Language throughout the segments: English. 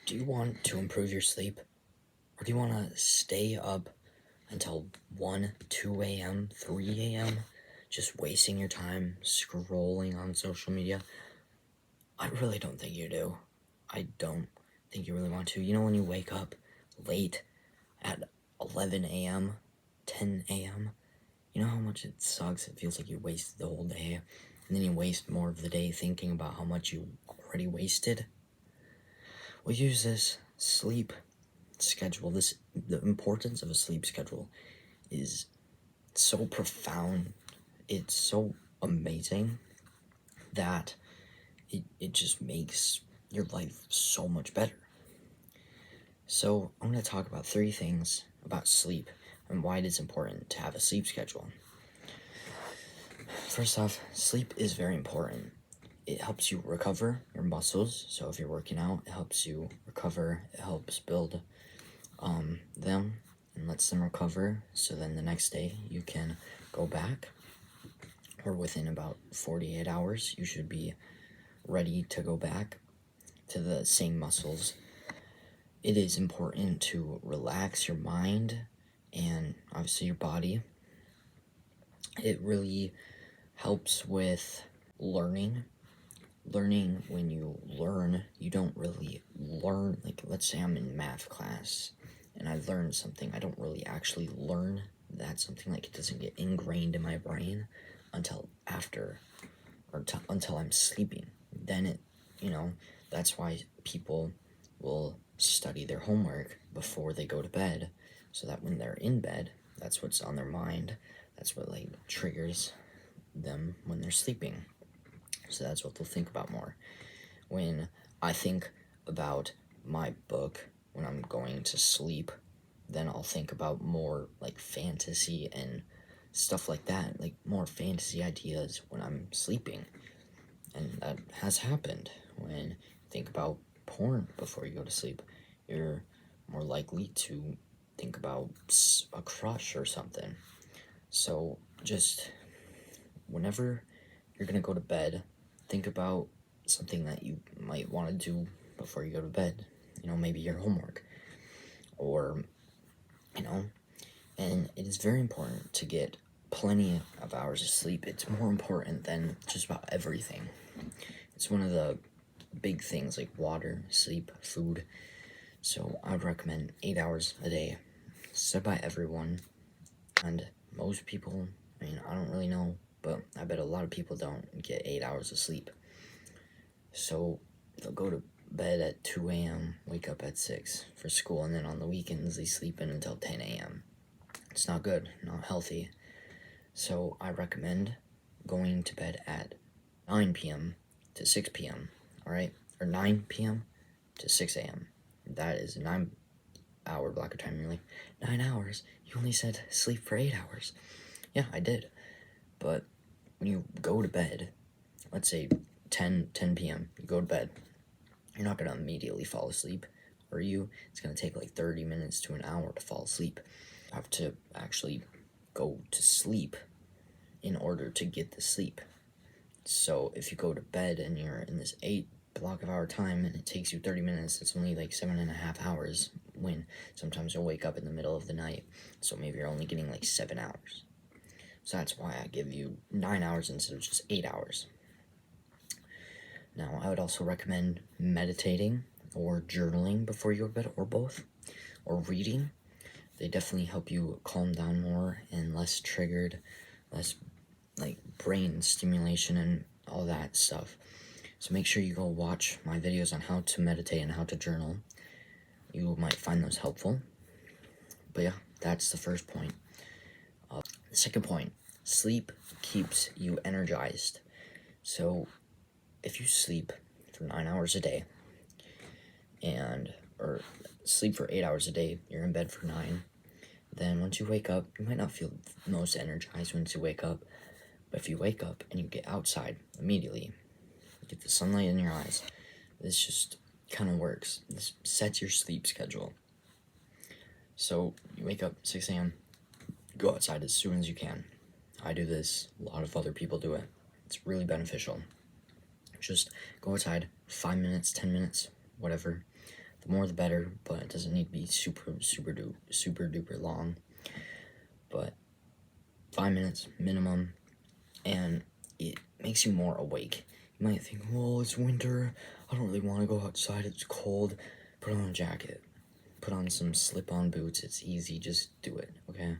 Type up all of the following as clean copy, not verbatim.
Do you want to improve your sleep? Or do you want to stay up until 1, 2 a.m., 3 a.m., just wasting your time scrolling on social media? I really don't think you do. I don't think you really want to. You know, when you wake up late at 11 a.m., 10 a.m., you know how much it sucks? It feels like you wasted the whole day, and then you waste more of the day thinking about how much you already wasted. We use this sleep schedule, the importance of a sleep schedule is so profound. It's so amazing that it just makes your life so much better. So I'm going to talk about 3 things about sleep and why it is important to have a sleep schedule. First off, sleep is very important. It helps you recover your muscles. So if you're working out, it helps you recover. It helps build them and lets them recover. So then the next day you can go back, or within about 48 hours, you should be ready to go back to the same muscles. It is important to relax your mind and obviously your body. It really helps with learning. Learning, when you learn, you don't really learn. Like, let's say I'm in math class and I learn something, I don't really actually learn that something. Like, it doesn't get ingrained in my brain until after, or until I'm sleeping. Then it, that's why people will study their homework before they go to bed, so that when they're in bed, that's what's on their mind. That's what like triggers them when they're sleeping. So that's what they'll think about more. When I think about my book when I'm going to sleep, then I'll think about more like fantasy and stuff like that, like more fantasy ideas when I'm sleeping. And that has happened. When you think about porn before you go to sleep, you're more likely to think about a crush or something. So just whenever you're gonna go to bed, think about something that you might want to do before you go to bed. Maybe your homework, or, and it is very important to get plenty of hours of sleep. It's more important than just about everything. It's one of the big things, like water, sleep, food. So I would recommend 8 hours a day, said by everyone. And most people, I don't really know, but I bet a lot of people don't get 8 hours of sleep. So they'll go to bed at 2 a.m., wake up at 6 for school, and then on the weekends they sleep in until 10 a.m. It's not good, not healthy. So I recommend going to bed at 9 p.m. to 6 p.m., alright? Or 9 p.m. to 6 a.m. That is a 9-hour block of time. You're like, 9 hours? You only said sleep for 8 hours. Yeah, I did. But when you go to bed, let's say 10 p.m., you go to bed, you're not going to immediately fall asleep, are you? It's going to take like 30 minutes to an hour to fall asleep. You have to actually go to sleep in order to get the sleep. So if you go to bed and you're in this 8 block of hour time and it takes you 30 minutes, it's only like 7.5 hours, when sometimes you'll wake up in the middle of the night. So maybe you're only getting like 7 hours. So that's why I give you 9 hours instead of just 8 hours. Now, I would also recommend meditating or journaling before you go to bed, or both, or reading. They definitely help you calm down more and less triggered, less like brain stimulation and all that stuff. So make sure you go watch my videos on how to meditate and how to journal. You might find those helpful. But yeah, that's the first point. The second point, sleep keeps you energized. So if you sleep for 9 hours a day, or sleep for 8 hours a day, you're in bed for 9, then once you wake up, you might not feel most energized once you wake up. But if you wake up and you get outside immediately, you get the sunlight in your eyes, this just kind of works. This sets your sleep schedule. So you wake up 6 a.m., go outside as soon as you can. I do this, a lot of other people do it. It's really beneficial. Just go outside, 5 minutes, 10 minutes, whatever. The more the better, but it doesn't need to be super duper long. But 5 minutes minimum, and it makes you more awake. You might think, well, it's winter, I don't really want to go outside, it's cold. Put on a jacket, put on some slip-on boots, it's easy, just do it, okay?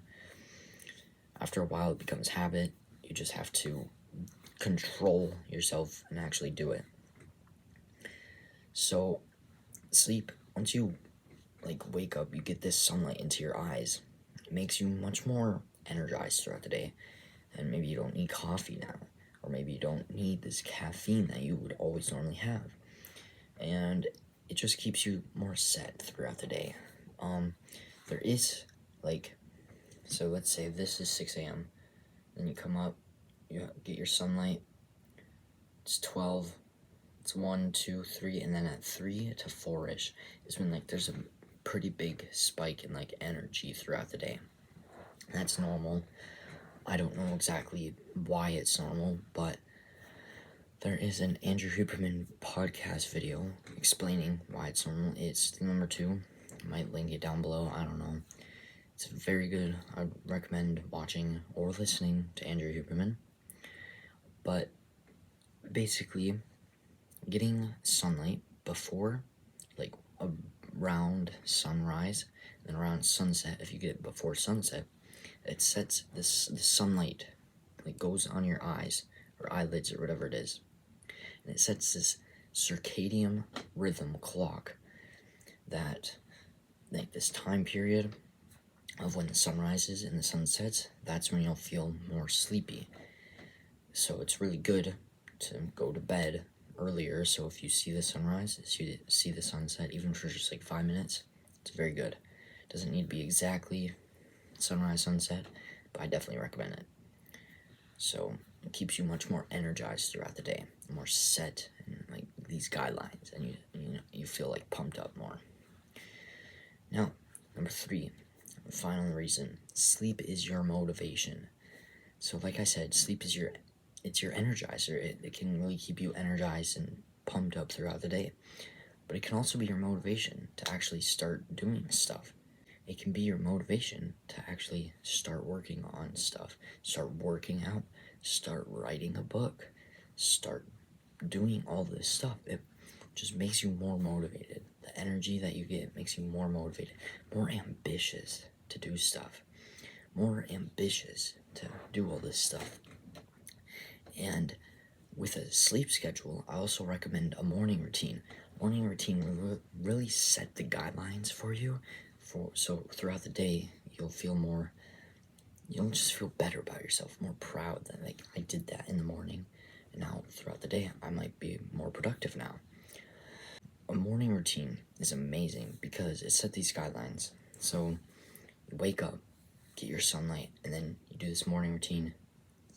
After a while, it becomes habit. You just have to control yourself and actually do it. So, sleep, once you, like, wake up, you get this sunlight into your eyes. It makes you much more energized throughout the day. And maybe you don't need coffee now. Or maybe you don't need this caffeine that you would always normally have. And it just keeps you more set throughout the day. There is, like, so let's say this is 6 a.m. Then you come up, you get your sunlight. It's 12, it's 1, 2, 3, and then at 3 to 4-ish is when, like, there's a pretty big spike in, like, energy throughout the day. That's normal. I don't know exactly why it's normal, but there is an Andrew Huberman podcast video explaining why it's normal. It's number 2. I might link it down below. I don't know. It's very good. I'd recommend watching or listening to Andrew Huberman. But basically, getting sunlight before, like, around sunrise and around sunset, if you get it before sunset, it sets the sunlight, like, goes on your eyes or eyelids or whatever it is, and it sets this circadian rhythm clock that, like, this time period of when the sun rises and the sun sets, that's when you'll feel more sleepy. So it's really good to go to bed earlier, so if you see the sunrise, you see the sunset, even for just like 5 minutes, it's very good. It doesn't need to be exactly sunrise, sunset, but I definitely recommend it. So it keeps you much more energized throughout the day, more set, and like these guidelines, and you feel like pumped up more. Now, number 3, the final reason, sleep is your motivation. So like I said, sleep is your energizer. It can really keep you energized and pumped up throughout the day. But it can also be your motivation to actually start doing stuff. It can be your motivation to actually start working on stuff, start working out, start writing a book, start doing all this stuff. It just makes you more motivated. The energy that you get makes you more motivated, more ambitious to do stuff, more ambitious to do all this stuff. And with a sleep schedule, I also recommend a morning routine. Morning routine will really set the guidelines for you, so throughout the day you'll just feel better about yourself, more proud that, like, I did that in the morning, and now throughout the day I might be more productive now. A morning routine is amazing because it set these guidelines. So you wake up, get your sunlight, and then you do this morning routine,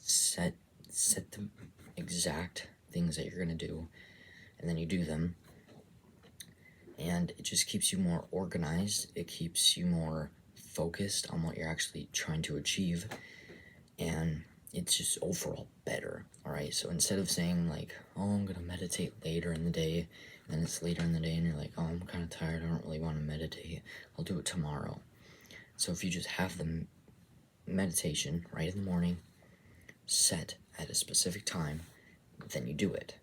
set the exact things that you're gonna do, and then you do them, and it just keeps you more organized. It keeps you more focused on what you're actually trying to achieve, and it's just overall better. All right, so instead of saying, like, oh, I'm gonna meditate later in the day, and it's later in the day and you're like, oh, I'm kind of tired, I don't really want to meditate, I'll do it tomorrow. So if you just have the meditation right in the morning, set at a specific time, then you do it.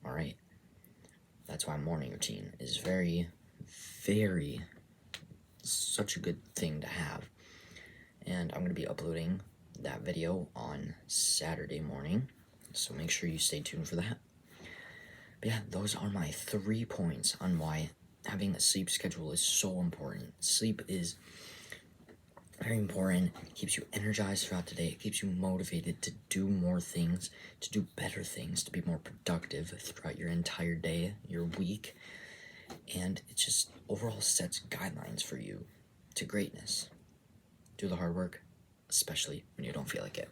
All right, that's why morning routine is very, very, such a good thing to have. And I'm going to be uploading that video on Saturday morning, so make sure you stay tuned for that. But yeah, those are my 3 points on why having a sleep schedule is so important. Sleep is very important. It keeps you energized throughout the day. It keeps you motivated to do more things, to do better things, to be more productive throughout your entire day, your week. And it just overall sets guidelines for you to greatness. Do the hard work, especially when you don't feel like it.